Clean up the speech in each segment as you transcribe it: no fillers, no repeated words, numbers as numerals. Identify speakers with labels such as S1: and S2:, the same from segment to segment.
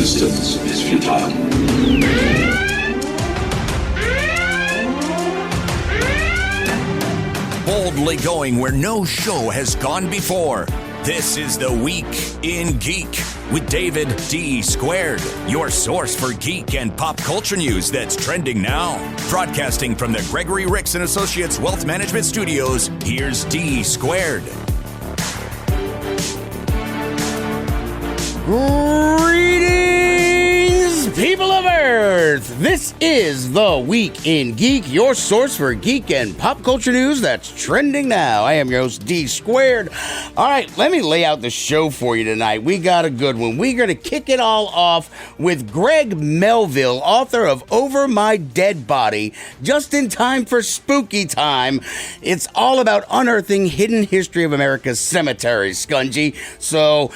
S1: resistance is futile.
S2: Boldly going where no show has gone before. This is The Week in Geek with David D. Squared, your source for geek and pop culture news that's trending now. Broadcasting from the Gregory Ricks & Associates Wealth Management Studios, here's D. Squared.
S3: Greetings, people of Earth! This is The Week in Geek, your source for geek and pop culture news that's trending now. I am your host, D Squared. All right, let me lay out the show for you tonight. We got a good one. We're going to kick it all off with Greg Melville, author of Over My Dead Body, just in time for spooky time. It's all about unearthing hidden history of America's cemeteries, Scungy. So,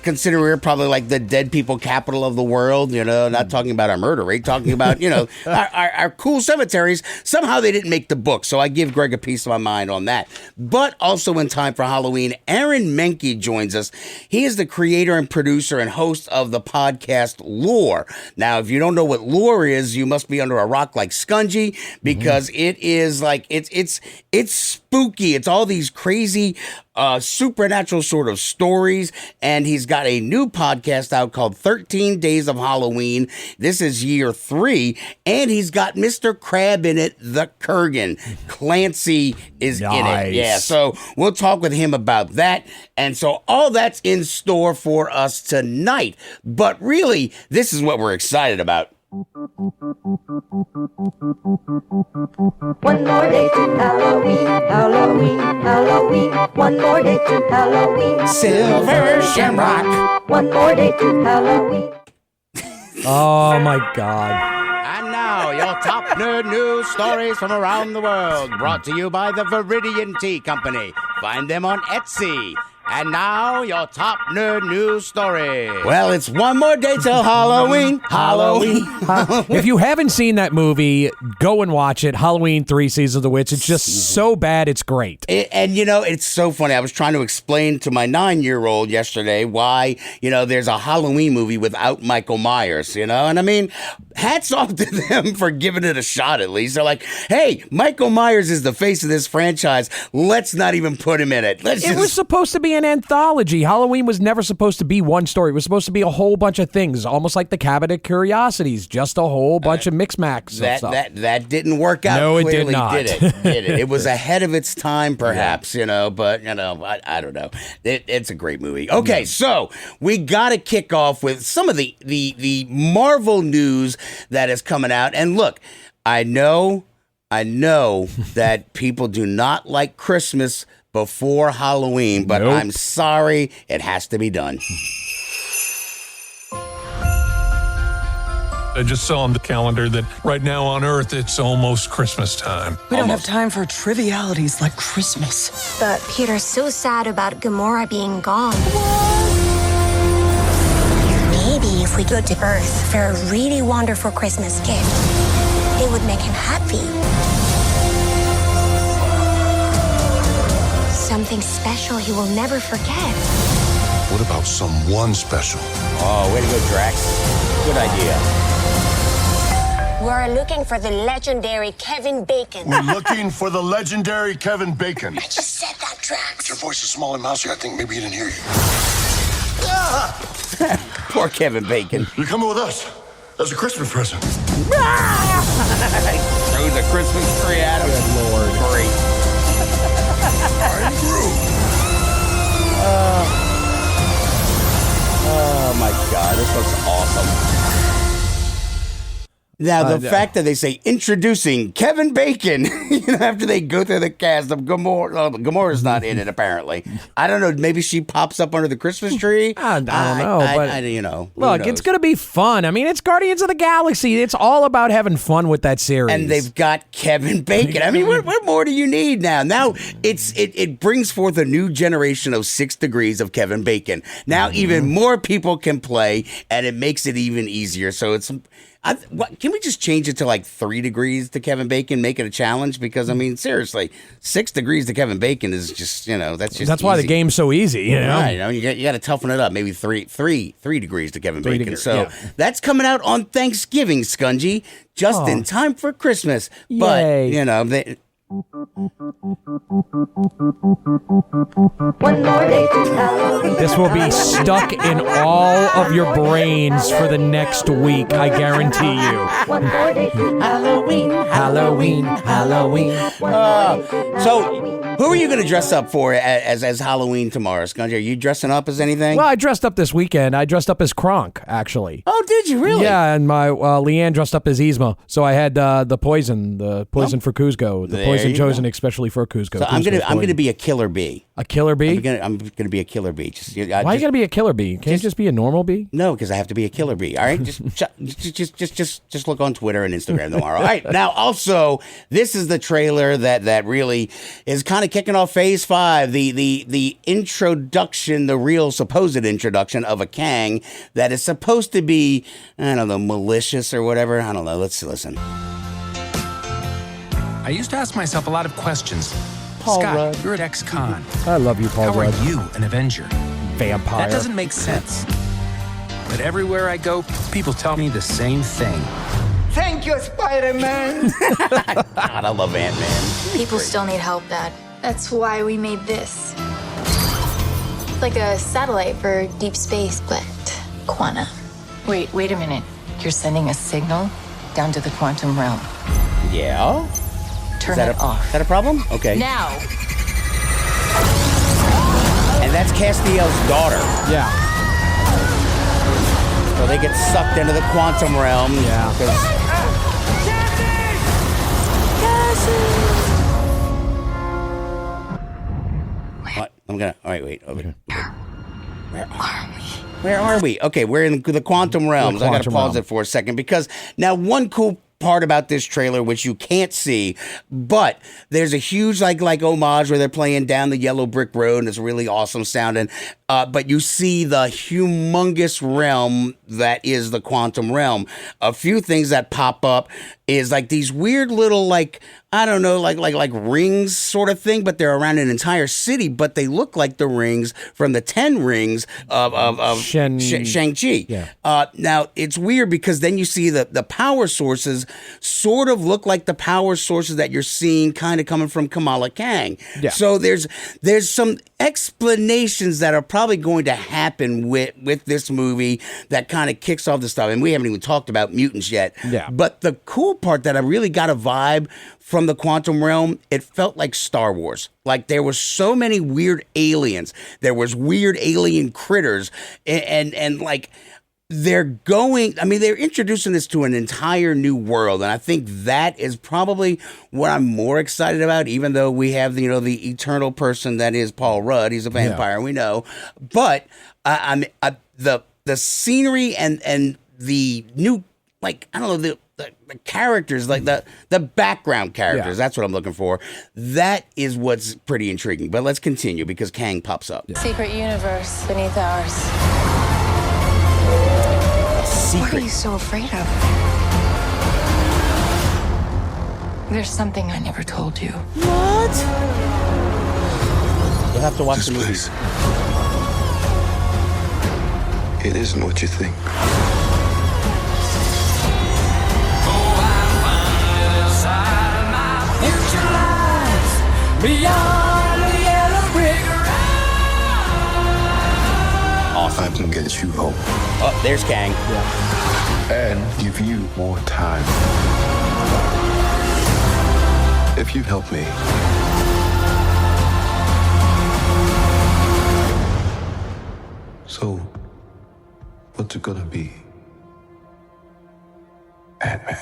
S3: considering we're probably like the dead people capital of the world, not talking about our murder rate, talking about, our cool cemeteries. Somehow they didn't make the book, so I give Greg a piece of my mind on that. But also in time for Halloween, Aaron Mahnke joins us. He is the creator and producer and host of the podcast Lore. Now, if you don't know what lore is, you must be under a rock like Scungy, because it is like, it's spooky. It's all these crazy supernatural sort of stories, and he's got a new podcast out called 13 Days of Halloween. This is year 3, and he's got Mr. Crab in it, the Kurgan. Clancy is in it. Yeah, so we'll talk with him about that, and so all that's in store for us tonight. But really, this is what we're excited about.
S4: One more day to Halloween, Halloween, Halloween. One more day to Halloween.
S3: Silver Shamrock.
S4: One more day to Halloween.
S5: Oh my God.
S3: And now, your top nerd news stories from around the world, brought to you by the Viridian Tea Company. Find them on Etsy. And now, your top nerd news story. Well, it's one more day till Halloween. Halloween.
S5: If you haven't seen that movie, go and watch it. Halloween 3 Seasons of the Witch. It's just so bad, it's great.
S3: It's so funny. I was trying to explain to my 9-year-old yesterday why, there's a Halloween movie without Michael Myers, And I mean, hats off to them for giving it a shot at least. They're like, hey, Michael Myers is the face of this franchise. Let's not even put him in it.
S5: It was supposed to be an anthology. Halloween was never supposed to be one story. It was supposed to be a whole bunch of things, almost like the Cabinet of Curiosities, just a whole bunch of mix-max of stuff.
S3: That didn't work out.
S5: No, it
S3: Clearly
S5: did not.
S3: Did it? It was ahead of its time, perhaps, but, I don't know. It's a great movie. Okay, so we got to kick off with some of the Marvel news that is coming out. And look, I know that people do not like Christmas before Halloween, but nope. I'm sorry, it has to be done.
S6: I just saw on the calendar that right now on Earth, it's almost Christmas time.
S7: We don't have time for trivialities like Christmas.
S8: But Peter's so sad about Gamora being gone. Maybe if we go to Earth for a really wonderful Christmas gift, it would make him happy. Something special he will never forget.
S9: What about someone special?
S3: Oh, way to go, Drax. Good idea.
S8: We're looking for the legendary Kevin Bacon.
S9: We're looking for the legendary Kevin Bacon.
S8: I just said that, Drax.
S9: Your voice is small and mousy. I think maybe he didn't hear you.
S3: Poor Kevin Bacon.
S9: You're coming with us as a Christmas present.
S3: Throws a Christmas tree at him.
S5: Good Lord.
S3: Great.
S9: I'm through.
S3: Oh my God, this looks awesome. Now, the fact that they say, introducing Kevin Bacon, after they go through the cast of Gamora. Gamora's not in it, apparently. I don't know. Maybe she pops up under the Christmas tree.
S5: I don't know. But look, it's going to be fun. I mean, it's Guardians of the Galaxy. It's all about having fun with that series.
S3: And they've got Kevin Bacon. I mean, what more do you need now? Now, it brings forth a new generation of 6 degrees of Kevin Bacon. Now, even more people can play, and it makes it even easier. So Can we just change it to like 3 degrees to Kevin Bacon? Make it a challenge because I mean, seriously, 6 degrees to Kevin Bacon is just that's
S5: why the game's so easy. You know,
S3: right? You got to toughen it up. Maybe 3 degrees to Kevin Bacon. So that's coming out on Thanksgiving, Scungy, just in time for Christmas.
S5: Yay.
S3: But
S4: One more day to Halloween.
S5: This will be stuck in all of your brains for the next week, I guarantee you.
S4: One more day to Halloween.
S5: Halloween, Halloween.
S3: So, who are you going to dress up for as Halloween tomorrow, Scungy? Are you dressing up as anything?
S5: Well, I dressed up this weekend. I dressed up as Kronk, actually.
S3: Oh, did you really?
S5: Yeah, and my Leanne dressed up as Yzma. So I had the poison for Kuzco, the poison chosen especially for Kuzco.
S3: So I'm gonna be a killer bee.
S5: A killer bee?
S3: I'm gonna be a killer bee.
S5: Why you gotta be a killer bee? Can't you just be a normal bee?
S3: No, because I have to be a killer bee. All right, just look on Twitter and Instagram tomorrow. All right, now also this is the trailer that really is kind of kicking off Phase 5, the introduction, the real supposed introduction of a Kang that is supposed to be, I don't know, malicious or whatever. I don't know. Let's listen.
S1: I used to ask myself a lot of questions.
S3: Paul
S1: Scott,
S3: Rudd.
S1: you're an ex-con.
S5: I love you, Paul
S1: How
S5: Rudd.
S1: are you an Avenger?
S5: Vampire.
S1: That doesn't make sense. But everywhere I go, people tell me the same thing.
S10: Thank you, Spider-Man.
S3: God, I love Ant-Man.
S11: People still need help, Dad. That's why we made this. Like a satellite for deep space, but quantum.
S12: Wait a minute. You're sending a signal down to the quantum realm.
S3: Yeah?
S12: Turn it off.
S3: Is that a problem? Okay.
S12: Now.
S3: And that's Castiel's daughter.
S5: Yeah.
S3: So they get sucked into the quantum realm.
S5: Yeah.
S3: What? All right, wait. Okay. Where are we? Okay, we're in the quantum realms. I got to pause it for a second because now one cool part about this trailer, which you can't see, but there's a huge like homage where they're playing Down the Yellow Brick Road, and it's really awesome sounding. But you see the humongous realm that is the quantum realm. A few things that pop up is like these weird little like rings sort of thing, but they're around an entire city, but they look like the rings from the 10 rings of Shang-Chi.
S5: Yeah.
S3: Now, it's weird because then you see the power sources sort of look like the power sources that you're seeing kind of coming from Kamala Kang.
S5: Yeah.
S3: So there's some explanations that are probably going to happen with this movie that kind of kicks off the stuff. And we haven't even talked about mutants yet.
S5: Yeah.
S3: But the cool part that I really got a vibe from the quantum realm, it felt like Star Wars. Like there was so many weird aliens. There was weird alien critters and like they're introducing this to an entire new world. And I think that is probably what I'm more excited about, even though we have, the eternal person that is Paul Rudd. He's a vampire, we know. But the scenery and the new, like, I don't know, the characters, like the background characters, that's what I'm looking for. That is what's pretty intriguing. But let's continue because Kang pops up.
S12: Secret universe beneath ours.
S11: What are you so afraid of?
S12: There's something I never told you.
S3: What? You'll have to watch the movie.
S9: Place. It isn't what you think.
S3: Awesome.
S9: I can get you home.
S3: Oh, there's Kang.
S9: And give you more time. If you help me. So, what's it gonna be? Ant-Man.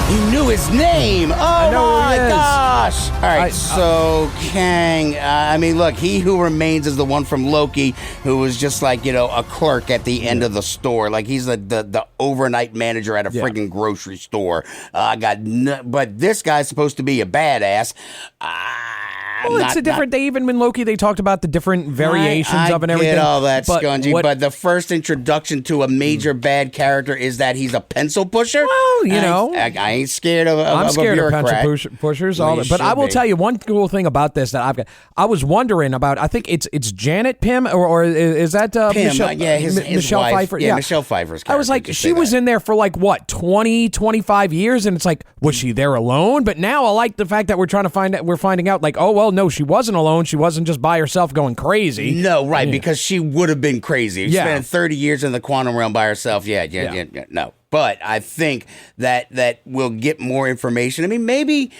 S3: He knew his name. Oh my gosh! All right, so Kang. Look, he who remains is the one from Loki, who was just like a clerk at the end of the store. Like he's the overnight manager at a freaking grocery store. But this guy's supposed to be a badass.
S5: Well, it's a different. They even in Loki, they talked about the different variations of and everything.
S3: I get all that, Scungy, but the first introduction to a major bad character is that he's a pencil pusher.
S5: Well, you know,
S3: I ain't scared of.
S5: I'm scared
S3: a
S5: of
S3: bureaucrat.
S5: pencil pushers. But I will tell you one cool thing about this that I've got. I was wondering about. I think it's Janet Pym or is that
S3: Pym,
S5: Michelle?
S3: his
S5: Michelle
S3: wife.
S5: Pfeiffer.
S3: Yeah, Michelle Pfeiffer's character.
S5: I was like, she was in there for like what 20, 25 years, and it's like, was she there alone? But now I like the fact that we're finding out like, oh well, no, she wasn't alone. She wasn't just by herself going crazy.
S3: No, right, because she would have been crazy. Spending 30 years in the quantum realm by herself. Yeah, no. But I think that we'll get more information. I mean, maybe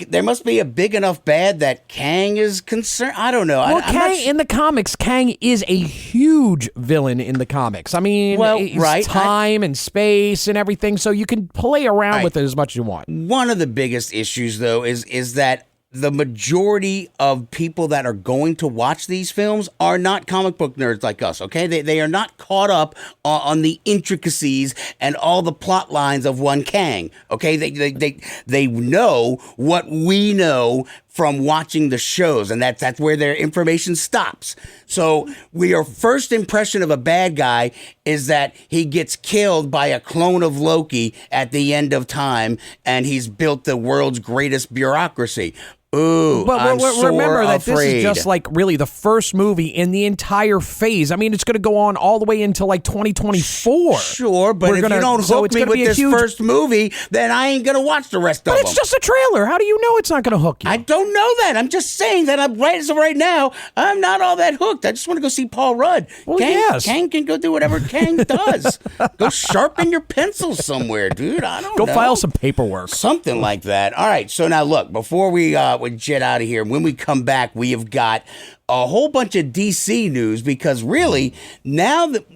S3: there must be a big enough bad that Kang is concerned. I don't know.
S5: Well, Kang in the comics, Kang is a huge villain in the comics. I mean, it's time and space and everything, so you can play around with it as much as you want.
S3: One of the biggest issues, though, is that the majority of people that are going to watch these films are not comic book nerds like us, okay? They are not caught up on the intricacies and all the plot lines of one Kang, okay? They know what we know from watching the shows, and that's where their information stops. So your first impression of a bad guy is that he gets killed by a clone of Loki at the end of time, and he's built the world's greatest bureaucracy. Ooh, I'm
S5: remember that
S3: afraid.
S5: This is just like really the first movie in the entire phase. I mean, it's going to go on all the way until like 2024.
S3: Sure, but if you don't hook me with this first movie, then I ain't going to watch the rest of them.
S5: But it's just a trailer. How do you know it's not going to hook you?
S3: I don't know that. I'm just saying that as of right now, I'm not all that hooked. I just want to go see Paul Rudd.
S5: Well,
S3: Kang can go do whatever Kang does. Go sharpen your pencil somewhere, dude. I don't know.
S5: Go file some paperwork.
S3: Something like that. All right, so now look, before we jet out of here, when we come back, we have got a whole bunch of DC news, because really, now that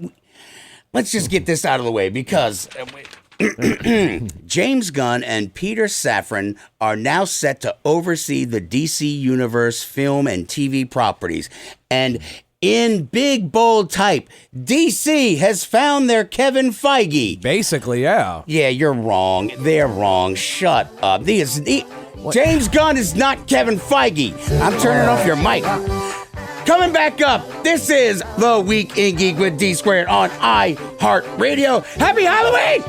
S3: let's just get this out of the way, because James Gunn and Peter Safran are now set to oversee the DC Universe film and TV properties. And in big, bold type, DC has found their Kevin Feige.
S5: Basically, yeah.
S3: Yeah, you're wrong. They're wrong. Shut up. James Gunn is not Kevin Feige. I'm turning off your mic. Coming back up, this is The Week in Geek with D Squared on iHeartRadio. Happy Halloween!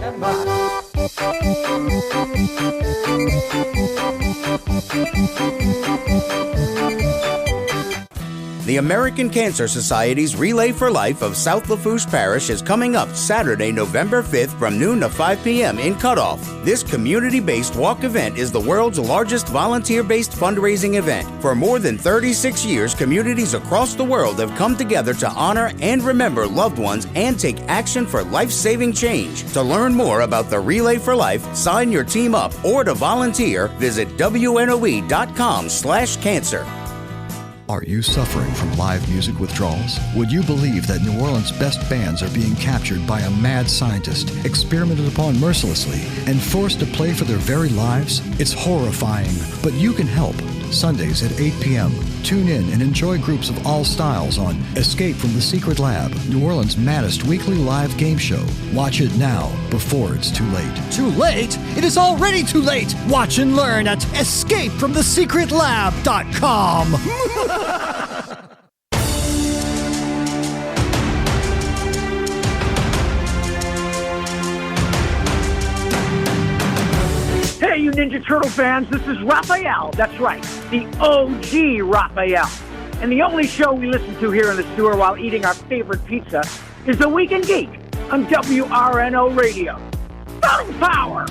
S3: The American Cancer Society's Relay for Life of South Lafourche Parish is coming up Saturday, November 5th from noon to 5 p.m. in Cutoff. This community-based walk event is the world's largest volunteer-based fundraising event. For more than 36 years, communities across the world have come together to honor and remember loved ones and take action for life-saving change. To learn more about the Relay for Life, sign your team up, or to volunteer, visit WNOE.com/cancer.
S13: Are you suffering from live music withdrawals? Would you believe that New Orleans' best bands are being captured by a mad scientist, experimented upon mercilessly, and forced to play for their very lives? It's horrifying, but you can help. Sundays at 8 p.m. Tune in and enjoy groups of all styles on Escape from the Secret Lab, New Orleans' maddest weekly live game show. Watch it now, before it's too late.
S14: Too late? It is already too late! Watch and learn at escapefromthesecretlab.com.
S15: Hey, you Ninja Turtle fans, this is Raphael. That's right, the OG Raphael. And the only show we listen to here in the sewer while eating our favorite pizza is The Week in Geek on WRNO Radio. Battle Power!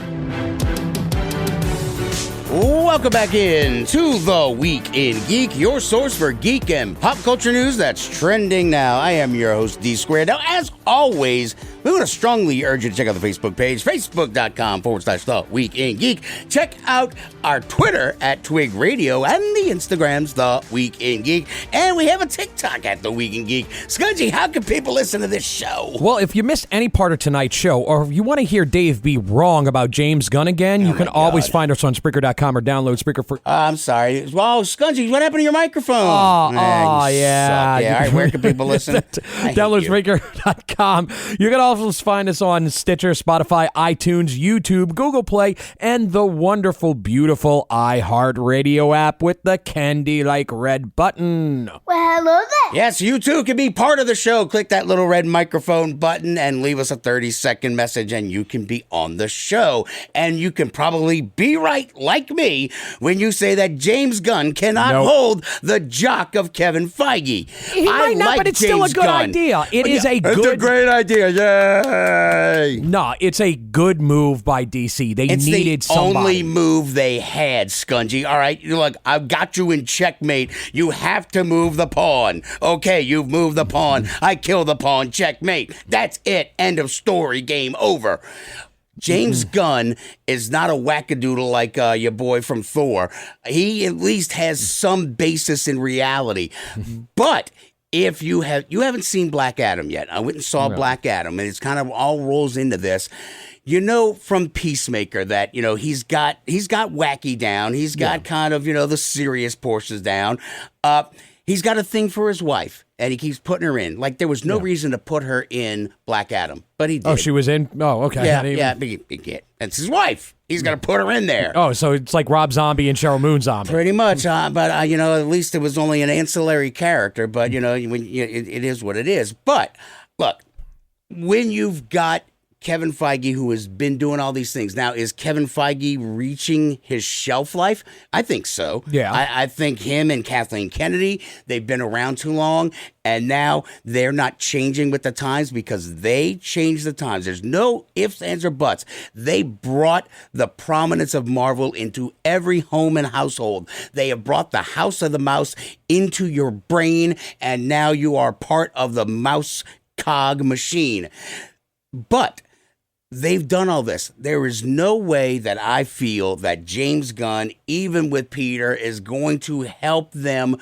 S3: Welcome back in to The Week in Geek, your source for geek and pop culture news that's trending now. I am your host, D Squared. Now, as always, we want to strongly urge you to check out the Facebook page, facebook.com/The Week in Geek. Check out our Twitter at Twig Radio and the Instagrams, The Week in Geek. And we have a TikTok at The Week in Geek. Scudgy, how can people listen to this show?
S5: Well, if you missed any part of tonight's show, or if you want to hear Dave be wrong about James Gunn again, you can always find us on Spreaker.com or download Spreaker for...
S3: I'm sorry. Well, Scudgy, what happened to your microphone?
S5: Yeah.
S3: All right, where can people listen?
S5: Download Spreaker.com. ClancyBrown.com. You can also find us on Stitcher, Spotify, iTunes, YouTube, Google Play, and the wonderful, beautiful iHeartRadio app with the candy-like red button.
S4: Well, hello there.
S3: Yes, you too can be part of the show. Click that little red microphone button and leave us a 30-second message, and you can be on the show. And you can probably be right, like me, when you say that James Gunn cannot hold the jock of Kevin Feige.
S5: He might not, but it's still a good idea. It's a
S3: great idea. Yay!
S5: No, it's a good move by DC. They needed somebody.
S3: It's the only move they had, Scungy. All right, look, I've got you in checkmate. You have to move the pawn. Okay, you've moved the pawn. I kill the pawn. Checkmate. That's it. End of story. Game over. James Gunn is not a wackadoodle like your boy from Thor. He at least has some basis in reality. But if you haven't seen Black Adam yet, I went and saw Black Adam, and it's kind of all rolls into this. You know from Peacemaker that, he's got wacky down. He's got kind of, the serious portions down. He's got a thing for his wife, and he keeps putting her in. Like, there was no reason to put her in Black Adam, but he did.
S5: Oh, she was in? Oh, okay.
S3: Yeah, it's his wife. He's got to put her in there.
S5: Oh, so it's like Rob Zombie and Cheryl Moon Zombie.
S3: Pretty much, but, at least it was only an ancillary character, but, it is what it is. But, look, when you've got Kevin Feige, who has been doing all these things. Now, is Kevin Feige reaching his shelf life? I think so.
S5: Yeah.
S3: I think him and Kathleen Kennedy, they've been around too long, and now they're not changing with the times because they changed the times. There's no ifs, ands, or buts. They brought the prominence of Marvel into every home and household. They have brought the House of the Mouse into your brain, and now you are part of the mouse cog machine. But they've done all this. There is no way that I feel that James Gunn, even with Peter, is going to help them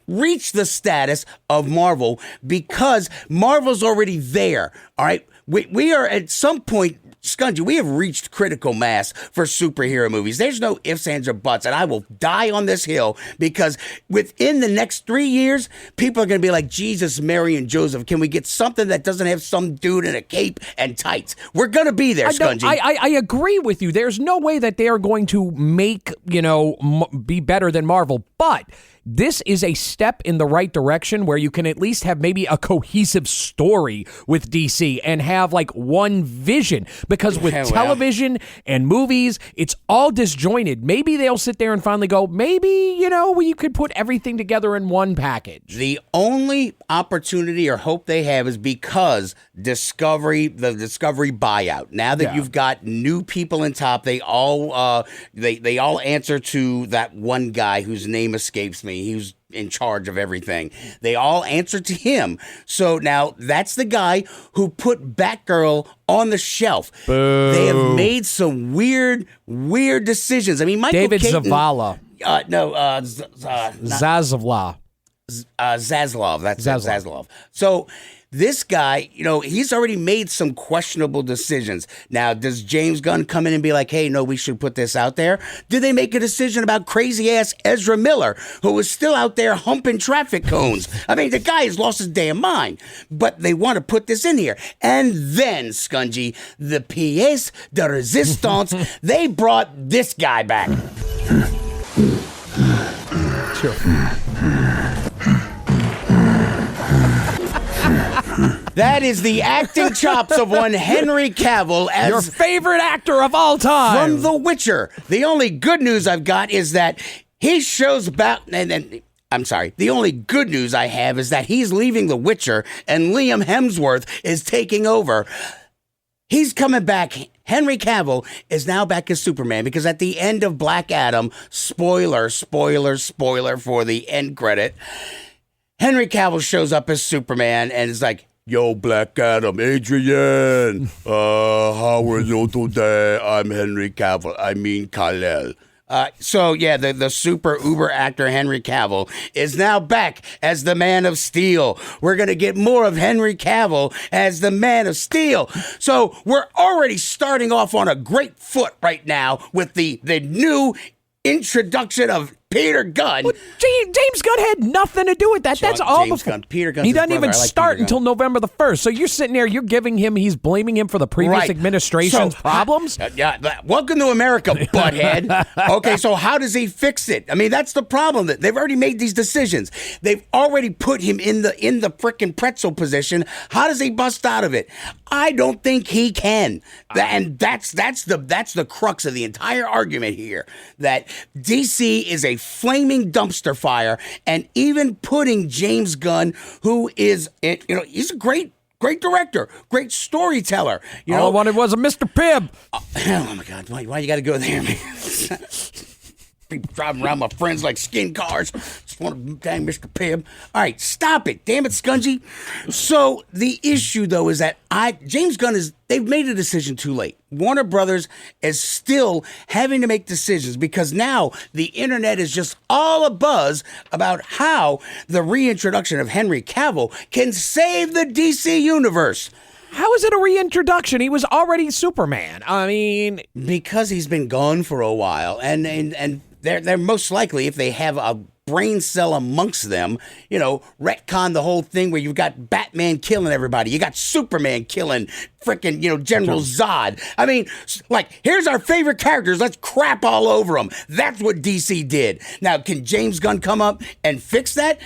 S3: reach the status of Marvel because Marvel's already there. All right. We are at some point, Scungy, we have reached critical mass for superhero movies. There's no ifs, ands, or buts, and I will die on this hill because within the next 3 years, people are going to be like, Jesus, Mary, and Joseph, can we get something that doesn't have some dude in a cape and tights? We're going to be there, Scungy.
S5: I agree with you. There's no way that they are going to make, be better than Marvel, but this is a step in the right direction where you can at least have maybe a cohesive story with DC and have like one vision because with television and movies, it's all disjointed. Maybe they'll sit there and finally go, maybe, you could put everything together in one package.
S3: The only opportunity or hope they have is because the Discovery buyout. Now that you've got new people in top, they all answer to that one guy whose name escapes me. He was in charge of everything. They all answer to him. So now that's the guy who put Batgirl on the shelf.
S5: Boo.
S3: They have made some weird decisions. I mean, Michael
S5: David
S3: Keaton,
S5: Zavala.
S3: Zaslav. Zaslav. That's Zaslav. So this guy, he's already made some questionable decisions. Now, does James Gunn come in and be like, hey, no, we should put this out there? Did they make a decision about crazy-ass Ezra Miller, who was still out there humping traffic cones? I mean, the guy has lost his damn mind. But they want to put this in here. And then, Scungy, the pièce de résistance, they brought this guy back.
S5: Sure.
S3: That is the acting chops of one Henry Cavill as
S5: your favorite actor of all time
S3: from The Witcher. The only good news I've got is that he shows about, I'm sorry, the only good news I have is that he's leaving The Witcher and Liam Hemsworth is taking over. He's coming back. Henry Cavill is now back as Superman because at the end of Black Adam, spoiler for the end credit, Henry Cavill shows up as Superman and is like, yo, Black Adam, Adrian, how are you today? I'm Henry Cavill. I mean Kal-El. The super uber actor Henry Cavill is now back as the Man of Steel. We're going to get more of Henry Cavill as the Man of Steel. So we're already starting off on a great foot right now with the new introduction of Peter Gunn.
S5: Well, James Gunn had nothing to do with that. That's all.
S3: James Gunn. Peter Gunn's
S5: he
S3: his
S5: doesn't
S3: brother.
S5: even
S3: I like
S5: start
S3: Peter
S5: until
S3: Gunn.
S5: November the 1st. So you're sitting there, he's blaming him for the previous administration's problems?
S3: Welcome to America, butthead. Okay, so how does he fix it? I mean, that's the problem. That they've already made these decisions. They've already put him in the frickin' pretzel position. How does he bust out of it? I don't think he can. And that's the crux of the entire argument here. That DC is a flaming dumpster fire, and even putting James Gunn, who is, he's a great director, great storyteller.
S5: All I wanted was a Mr. Pibb.
S3: Oh my God! Why you got to go there, man? Be driving around my friends like skin cars. Just want to dang Mr. Pibb. All right, stop it. Damn it, Scungy. So the issue, though, is that James Gunn they've made a decision too late. Warner Brothers is still having to make decisions because now the internet is just all abuzz about how the reintroduction of Henry Cavill can save the DC universe.
S5: How is it a reintroduction? He was already Superman. I mean,
S3: because he's been gone for a while, and they're most likely, if they have a brain cell amongst them, retcon the whole thing where you've got Batman killing everybody, you got Superman killing frickin' General Zod. I mean, here's our favorite characters, let's crap all over them. That's what DC did. Now, can James Gunn come up and fix that?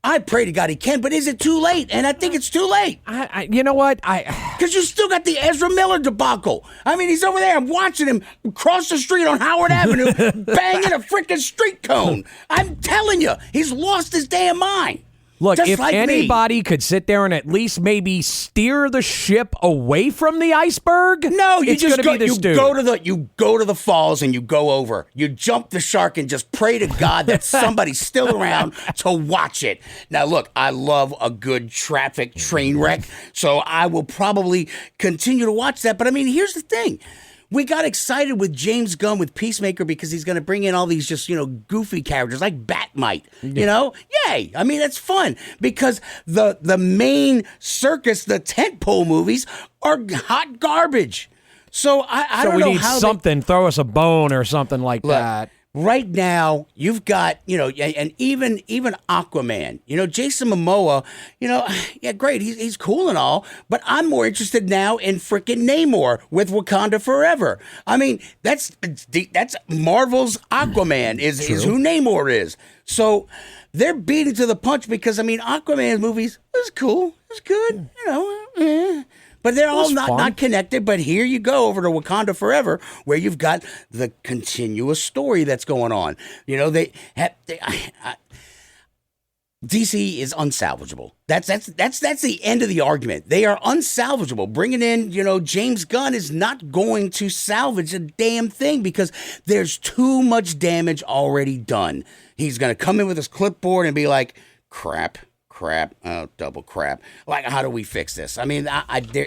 S3: I pray to God he can, but is it too late? And I think it's too late.
S5: You know what?
S3: Because you still got the Ezra Miller debacle. I mean, he's over there. I'm watching him cross the street on Howard Avenue, banging a freaking street cone. I'm telling you, he's lost his damn mind.
S5: Look,
S3: Just
S5: if
S3: like
S5: anybody could sit there and at least maybe steer the ship away from the iceberg,
S3: no, you
S5: it's
S3: just
S5: gonna be this dude.
S3: You go to the falls and you go over. You jump the shark and just pray to God that somebody's still around to watch it. Now, look, I love a good traffic train wreck, so I will probably continue to watch that. But I mean, here's the thing. We got excited with James Gunn with Peacemaker because he's going to bring in all these just, goofy characters like Batmite, Yay. I mean, that's fun because the main circus, the tentpole movies are hot garbage. So I don't know how
S5: something, throw us a bone or something like that.
S3: Right now, you've got, and even Aquaman, Jason Momoa, yeah, great. He's cool and all, but I'm more interested now in frickin' Namor with Wakanda Forever. I mean, that's Marvel's Aquaman is who Namor is. So they're beating to the punch because, I mean, Aquaman's movies was cool. It was good, But they're all not connected. But here you go over to Wakanda Forever, where you've got the continuous story that's going on. DC is unsalvageable. That's the end of the argument. They are unsalvageable. Bringing in, James Gunn is not going to salvage a damn thing because there's too much damage already done. He's going to come in with his clipboard and be like, crap, oh, double crap. Like, how do we fix this? I mean,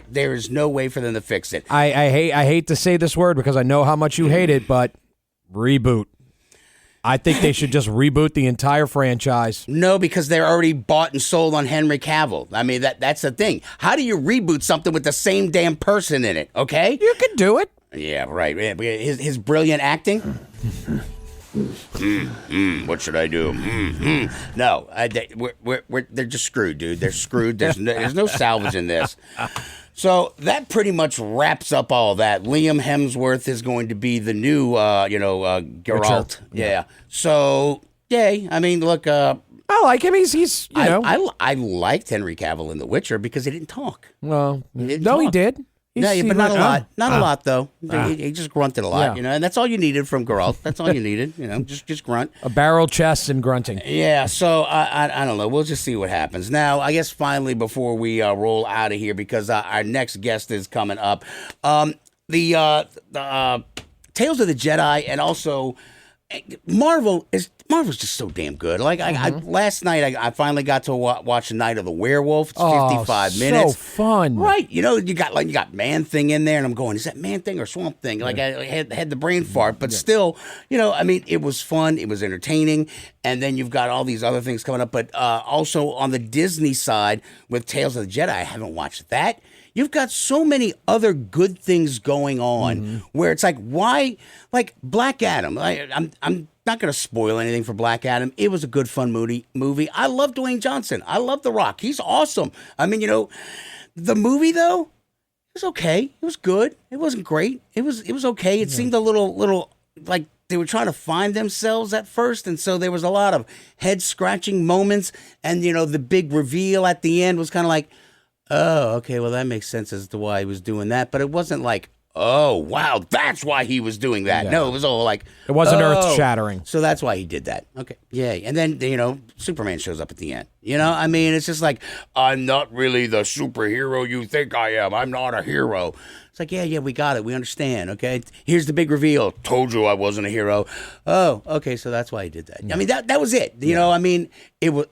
S3: there is no way for them to fix it.
S5: I hate to say this word because I know how much you hate it, but reboot. I think they should just reboot the entire franchise.
S3: No, because they're already bought and sold on Henry Cavill. I mean, that's the thing. How do you reboot something with the same damn person in it, okay?
S5: You can do it.
S3: Yeah, right. His brilliant acting. What should I do? No, they're just screwed, dude. They're screwed. There's no salvaging this. So that pretty much wraps up all that. Liam Hemsworth is going to be the new, Geralt. Yeah. So, yay. I mean, look. I
S5: like him. He's
S3: I liked Henry Cavill in The Witcher because he didn't talk.
S5: Well, he did.
S3: But not a lot. Not a lot, though. He just grunted a lot, and that's all you needed from Geralt. That's all you needed, just grunt.
S5: A barrel chest and grunting.
S3: Yeah, so I don't know. We'll just see what happens. Now, I guess finally, before we roll out of here, because our next guest is coming up, the Tales of the Jedi and also Marvel's just so damn good. Like last night, I finally got to watch Night of the Werewolf. It's 55 minutes.
S5: So fun,
S3: right? You got Man Thing in there, and I'm going, is that Man Thing or Swamp Thing? Like I had the brain fart, but still, I mean, it was fun. It was entertaining, and then you've got all these other things coming up. But also on the Disney side with Tales of the Jedi, I haven't watched that. you've got so many other good things going on where it's like, why? Like Black Adam. I'm not going to spoil anything for Black Adam. It was a good, fun movie. I love Dwayne Johnson. I love The Rock. He's awesome. I mean, the movie, though, it was okay. It was good. It wasn't great. It was okay. It seemed a little like they were trying to find themselves at first, and so there was a lot of head-scratching moments, and, the big reveal at the end was kind of like, oh, okay, well, that makes sense as to why he was doing that, but it wasn't like, oh, wow, that's why he was doing that. Yeah. No, it was all like...
S5: It wasn't earth-shattering.
S3: So that's why he did that. Okay, yay. And then, Superman shows up at the end. I mean, it's just like, I'm not really the superhero you think I am. I'm not a hero. It's like, yeah, we got it. We understand, okay? Here's the big reveal. Told you I wasn't a hero. Oh, okay, so that's why he did that. I mean, that was it. I mean,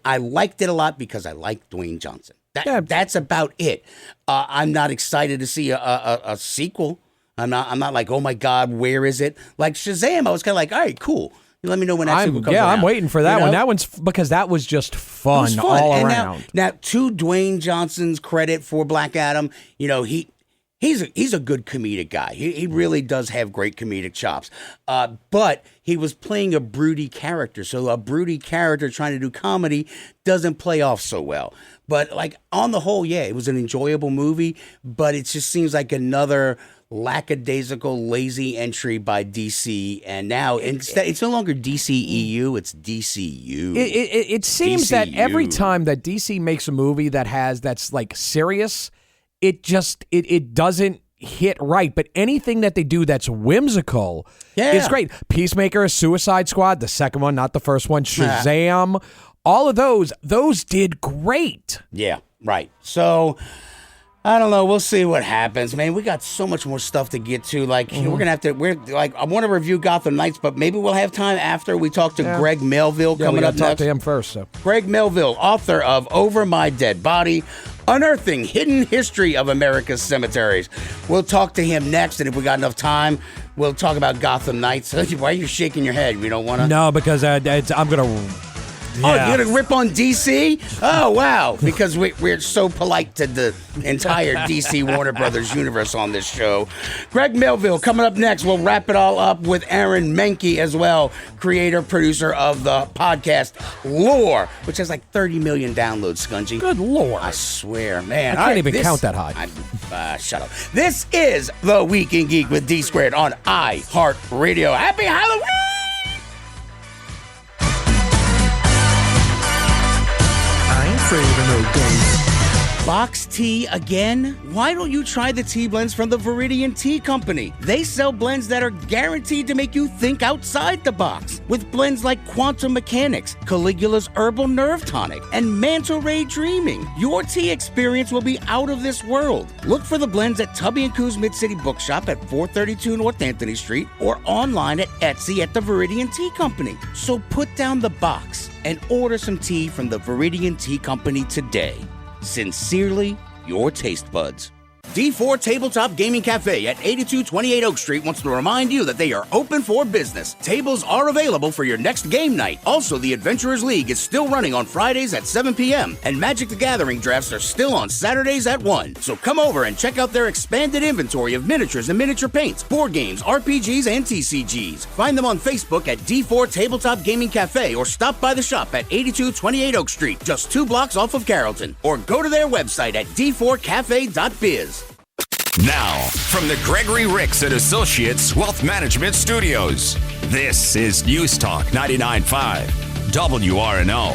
S3: I liked it a lot because I liked Dwayne Johnson. That's about it. I'm not excited to see a sequel. I'm not like, oh my God, where is it? Like Shazam, I was kind of like, all right, cool. You let me know when that sequel comes around.
S5: I'm waiting for that one. That one's because that was just fun, all and around.
S3: Now, to Dwayne Johnson's credit for Black Adam, he's a good comedic guy. He really does have great comedic chops. But he was playing a broody character, so a broody character trying to do comedy doesn't play off so well. But like on the whole, yeah, it was an enjoyable movie, but it just seems like another lackadaisical, lazy entry by DC, and now instead it's no longer DCEU, it's DCU.
S5: It seems DCU. That every time that DC makes a movie that's like serious, it doesn't hit right. But anything that they do that's whimsical is great. Peacemaker, Suicide Squad, the second one, not the first one, Shazam, all of those did great.
S3: Yeah, right. So I don't know. We'll see what happens, man. We got so much more stuff to get to. Like, we're going to have to, I want to review Gotham Knights, but maybe we'll have time after we talk to Greg Melville coming up next.
S5: Talk to him first. So.
S3: Greg Melville, author of Over My Dead Body, Unearthing Hidden History of America's Cemeteries. We'll talk to him next, and if we got enough time, we'll talk about Gotham Knights. Why are you shaking your head? We don't want to?
S5: No, because I'm going to...
S3: Yeah. Oh, you're going to rip on DC? Oh, wow. Because we're so polite to the entire DC Warner Brothers universe on this show. Greg Melville coming up next. We'll wrap it all up with Aaron Mahnke as well, creator, producer of the podcast Lore, which has like 30 million downloads, Scungy.
S5: Good Lord.
S3: I swear, man.
S5: I can't even count that high.
S3: Shut up. This is The Week in Geek with D Squared on iHeartRadio. Happy Halloween! Box tea again? Why don't you try the tea blends from the Viridian Tea Company? They sell blends that are guaranteed to make you think outside the box. With blends like Quantum Mechanics, Caligula's Herbal Nerve Tonic, and Manta Ray Dreaming, your tea experience will be out of this world. Look for the blends at Tubby & Coos Mid-City Bookshop at 432 North Anthony Street or online at Etsy at the Viridian Tea Company. So put down the box and order some tea from the Viridian Tea Company today. Sincerely, your taste buds. D4 Tabletop Gaming Cafe at 8228 Oak Street wants to remind you that they are open for business. Tables are available for your next game night. Also, the Adventurers League is still running on Fridays at 7 p.m. and Magic the Gathering drafts are still on Saturdays at 1. So come over and check out their expanded inventory of miniatures and miniature paints, board games, RPGs, and TCGs. Find them on Facebook at D4 Tabletop Gaming Cafe or stop by the shop at 8228 Oak Street, just 2 blocks off of Carrollton. Or go to their website at d4cafe.biz.
S2: Now, from the Gregory Ricks and Associates Wealth Management Studios, this is News Talk 99.5 WRNO.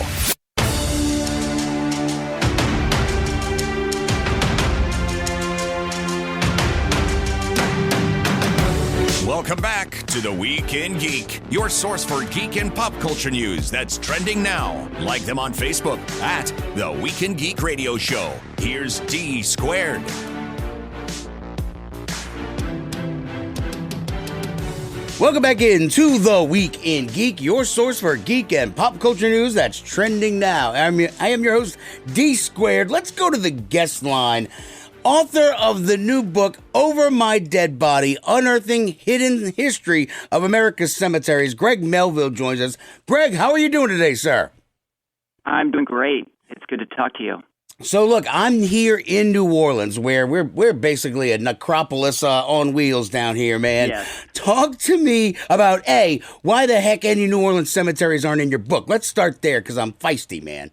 S2: Welcome back to The Week in Geek, your source for geek and pop culture news that's trending now. Like them on Facebook at The Week in Geek Radio Show. Here's D Squared.
S3: Welcome back into The Week in Geek, your source for geek and pop culture news that's trending now. I am your host, D Squared. Let's go to the guest line. Author of the new book, Over My Dead Body, Unearthing Hidden History of America's Cemeteries, Greg Melville joins us. Greg, how are you doing today, sir?
S16: I'm doing great. It's good to talk to you.
S3: So look, I'm here in New Orleans, where we're basically a necropolis on wheels down here, man.
S16: Yes.
S3: Talk to me about why the heck any New Orleans cemeteries aren't in your book. Let's start there because I'm feisty, man.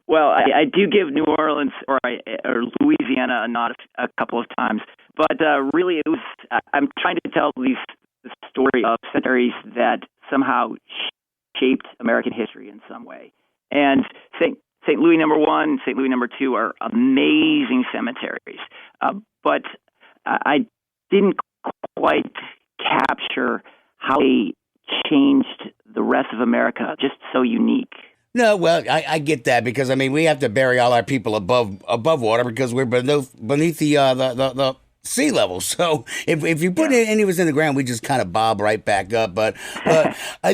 S16: Well, I do give New Orleans or Louisiana a nod a couple of times, but really it was I'm trying to tell the story of cemeteries that somehow shaped American history in some way. And St. Louis number 1, St. Louis number 2 are amazing cemeteries, but I didn't quite capture how they changed the rest of America, just so unique.
S3: No, well, I get that because, I mean, we have to bury all our people above water because we're beneath the sea level. So if you put any of us in the ground, we just kind of bob right back up. But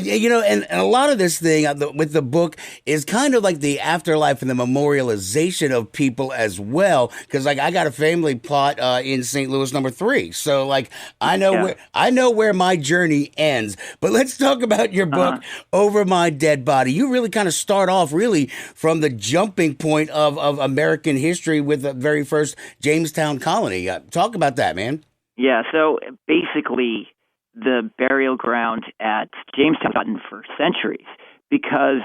S3: you know, and a lot of this thing with the book is kind of like the afterlife and the memorialization of people as well. Because like I got a family plot in St. Louis number 3, so like I know where my journey ends. But let's talk about your book, Over My Dead Body. You really kind of start off really from the jumping point of American history with the very first Jamestown colony. Talk about that, man.
S16: Yeah, so basically the burial ground at Jamestown gotten for centuries because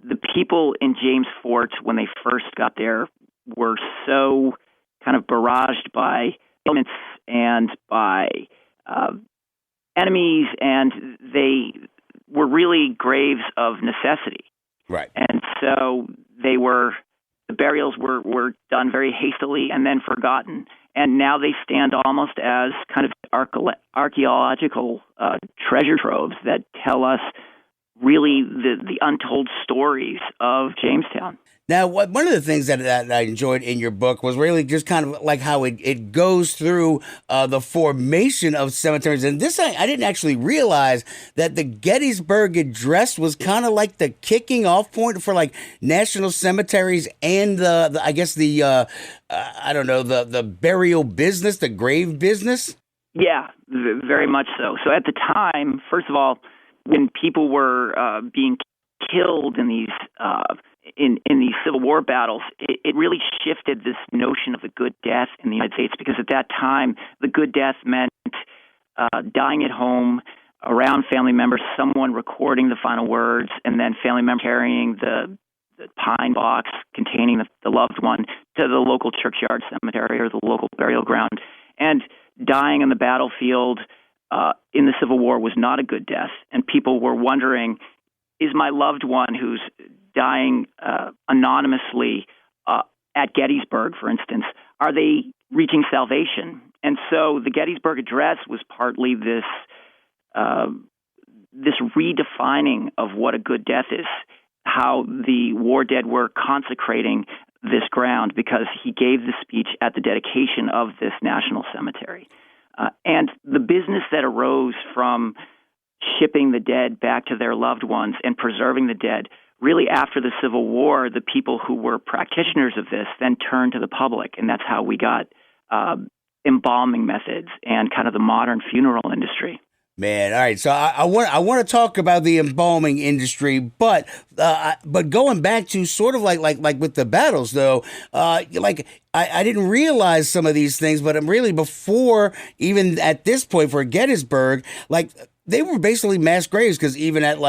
S16: the people in James Fort when they first got there were so kind of barraged by elements and by enemies, and they were really graves of necessity.
S3: Right.
S16: And so the burials were done very hastily and then forgotten. And now they stand almost as kind of archaeological treasure troves that tell us really the untold stories of Jamestown.
S3: Now, one of the things that I enjoyed in your book was really just kind of like how it goes through the formation of cemeteries. And this, I didn't actually realize that the Gettysburg Address was kind of like the kicking off point for like national cemeteries and the burial business, the grave business.
S16: Yeah, very much so. So at the time, first of all, when people were being killed in these in these Civil War battles, it really shifted this notion of the good death in the United States, because at that time, the good death meant dying at home around family members, someone recording the final words, and then family members carrying the pine box containing the loved one to the local churchyard cemetery or the local burial ground. And dying on the battlefield in the Civil War was not a good death. And people were wondering, is my loved one who's dying anonymously at Gettysburg, for instance, are they reaching salvation? And so the Gettysburg Address was partly this redefining of what a good death is, how the war dead were consecrating this ground, because he gave the speech at the dedication of this national cemetery. And the business that arose from shipping the dead back to their loved ones and preserving the dead, really after the Civil War, the people who were practitioners of this then turned to the public, and that's how we got embalming methods and kind of the modern funeral industry.
S3: Man, all right. So I want to talk about the embalming industry, but going back to sort of like with the battles though, I didn't realize some of these things, but I'm really before even at this point for Gettysburg, like they were basically mass graves, because even at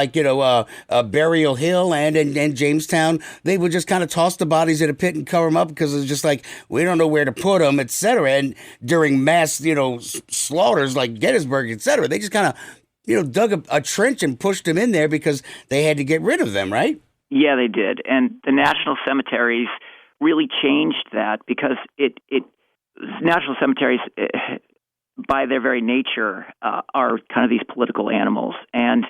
S3: Burial Hill and in Jamestown, they would just kind of toss the bodies in a pit and cover them up because it's just like, we don't know where to put them, etc. And during mass, slaughters like Gettysburg, etc., they just kind of, dug a trench and pushed them in there because they had to get rid of them, right?
S16: Yeah, they did. And the national cemeteries really changed that, because national cemeteries, by their very nature, are kind of these political animals. And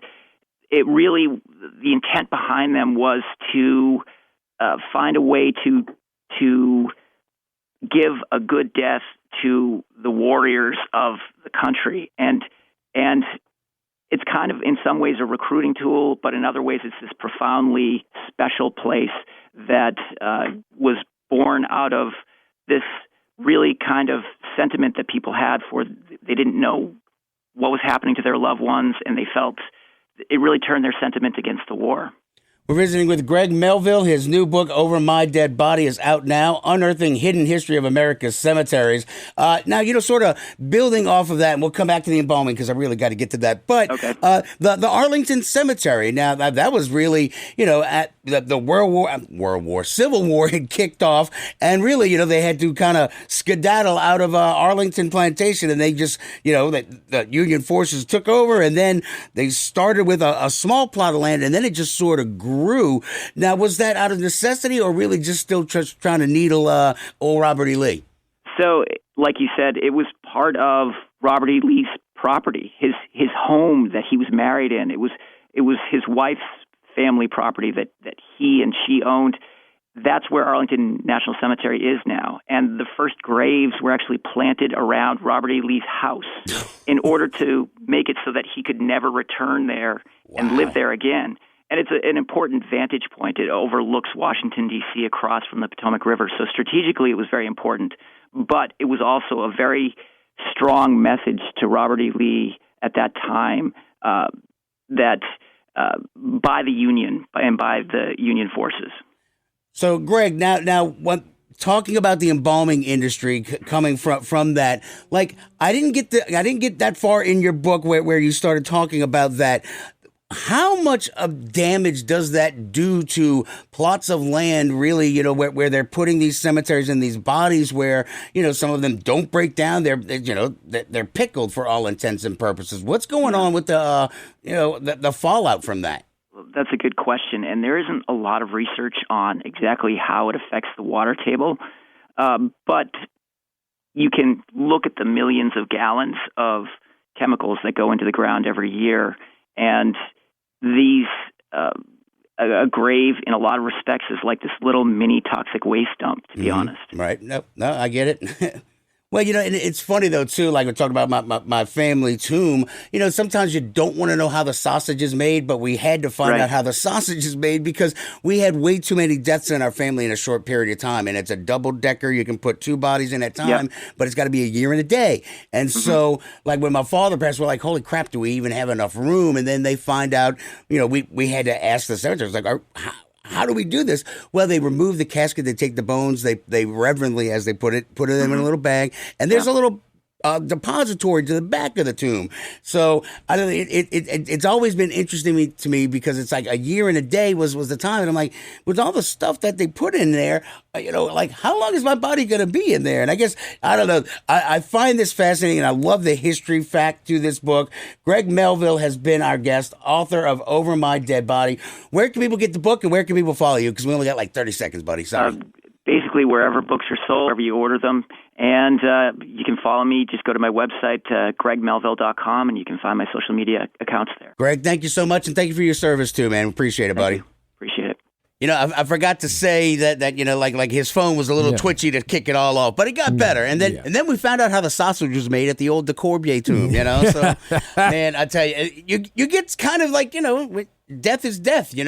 S16: it really, the intent behind them was to find a way to give a good death to the warriors of the country. And it's kind of, in some ways, a recruiting tool, but in other ways, it's this profoundly special place that was born out of this really kind of sentiment that people had for, they didn't know what was happening to their loved ones, and they felt it really turned their sentiment against the war.
S3: We're visiting with Greg Melville. His new book, Over My Dead Body, is out now, Unearthing Hidden History of America's Cemeteries. Now, sort of building off of that, and we'll come back to the embalming because I really got to get to that. But the Arlington Cemetery, now that was really, at the Civil War had kicked off, and really, they had to kind of skedaddle out of Arlington Plantation, and they just, the Union forces took over, and then they started with a small plot of land, and then it just sort of grew. Now, was that out of necessity or really just still just trying to needle old Robert E. Lee?
S16: So, like you said, it was part of Robert E. Lee's property, his home that he was married in. It was his wife's family property that he and she owned. That's where Arlington National Cemetery is now. And the first graves were actually planted around Robert E. Lee's house in order to make it so that he could never return there and live there again. And it's an important vantage point. It overlooks Washington, D.C. across from the Potomac River. So strategically, it was very important. But it was also a very strong message to Robert E. Lee at that time that by the Union and by the Union forces.
S3: So, Greg, now, talking about the embalming industry coming from that, like I didn't get that far in your book where you started talking about that. How much of damage does that do to plots of land, really, where they're putting these cemeteries and these bodies where, some of them don't break down. They're pickled for all intents and purposes. What's going on with the fallout from that?
S16: That's a good question, and there isn't a lot of research on exactly how it affects the water table, but you can look at the millions of gallons of chemicals that go into the ground every year, and these a grave in a lot of respects is like this little mini toxic waste dump, to be honest.
S3: Right. No, I get it. Well, and it's funny, though, too, like we're talking about my family tomb, sometimes you don't want to know how the sausage is made, but we had to find out how the sausage is made because we had way too many deaths in our family in a short period of time. And it's a double-decker. You can put 2 bodies in at a time, but it's got to be a year and a day. And so, like, when my father passed, we're like, holy crap, do we even have enough room? And then they find out, we had to ask the cemetery, like, how do we do this? Well, they remove the casket, they take the bones, they reverently, as they put them in a little bag, and there's a little depository to the back of the tomb. So I don't. It's always been interesting to me because it's like a year and a day was the time, and I'm like, with all the stuff that they put in there, like how long is my body going to be in there? And I guess I don't know. I find this fascinating, and I love the history fact to this book. Greg Melville has been our guest, author of Over My Dead Body. Where can people get the book, and where can people follow you? Because we only got like 30 seconds, buddy. Sorry.
S16: Basically, wherever books are sold, wherever you order them. And you can follow me. Just go to my website, gregmelville.com, and you can find my social media accounts there.
S3: Greg, thank you so much, and thank you for your service, too, man. Appreciate it, buddy.
S16: Appreciate it.
S3: I forgot to say that like his phone was a little twitchy to kick it all off, but it got better. And then we found out how the sausage was made at the old de Corbier tomb, So, man, I tell you, you get kind of like, death is death, it